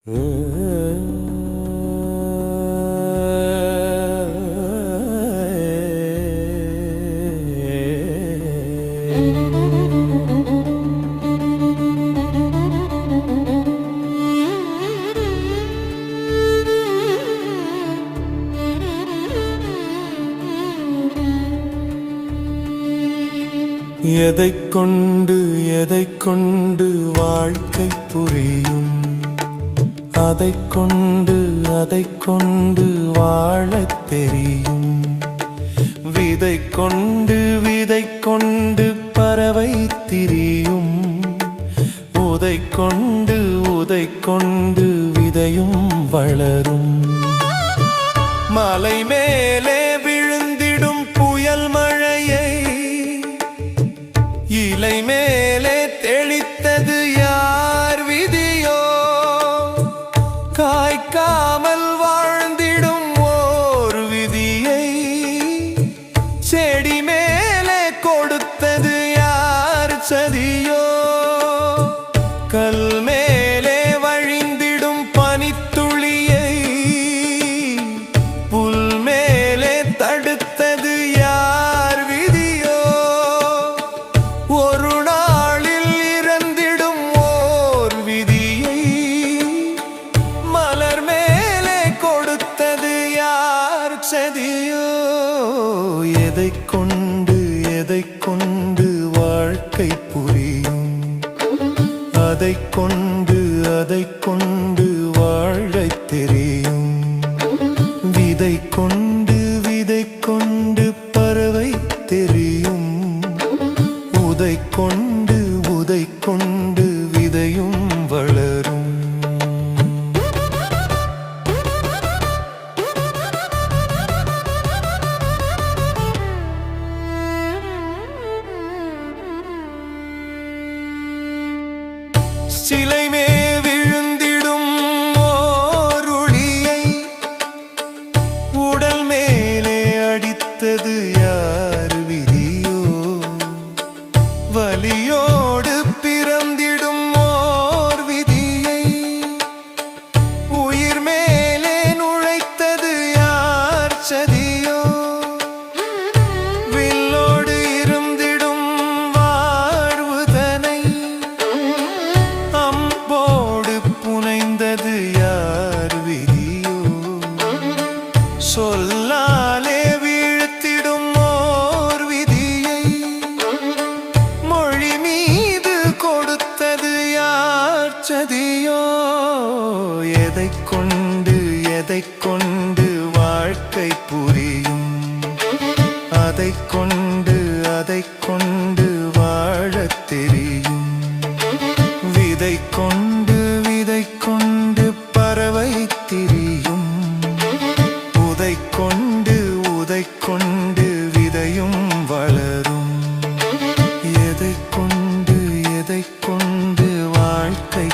எதைக் கொண்டு வாழ்க்கை புரியும்? அதைக் கொண்டு வாழத் தெரியும். விதை கொண்டு பறவை திரியும். உதை கொண்டு விதையும் வளரும். மலை மேலே விழுந்திடும் புயல் மழையை இலை மேலே தெளித்தது யார் விதியோ? காய்க்காமல் வாழ்ந்திடும் ஓர் விதியை செடி மேலே கொடுத்தது யார் சதியோ? கல் மேலே வழிந்திடும் பனித்துளியை புல் மேலே தடுத்தது யார் விதியோ? ஒரு நாளில் இறந்திடும் ஓர் விதியை மலர் மேலே கொடுத்தது யார் சதியோ? எதைக் கொண்டு வாழ்க்கை புரியும்? அதைக் கொண்டு வாழத் தெரியும். விதை கொண்டு பறவை தெரியும். உதை கொண்டு விதையும் வளரும். சிலை மேல் விழுந்திடும் ஓர் ஒளியை உடல் மேலே அடித்தது யார் விதியோ? வலியோடு பிறந்திடும் ஓர் விதியை உயிர் மேலே நுழைத்தது யார் சதியோ? வில்லோடு இருந்திடும் வாழ்வுதனை அம்போடு புனைந்தது யார் விதியோ? சொல்லாலே வீழ்த்திடும் ஓர் விதியை மொழி மீது கொடுத்தது யார் சதியோ? எதைக் கொண்டு வாழ்க்கை புரியும்? அதைக் கொண்டு வாழத் தெரியும். விதை கொண்டு பறவை திரியும். உதை கொண்டு விதையும் வளரும். எதைக் கொண்டு வாழ்க்கை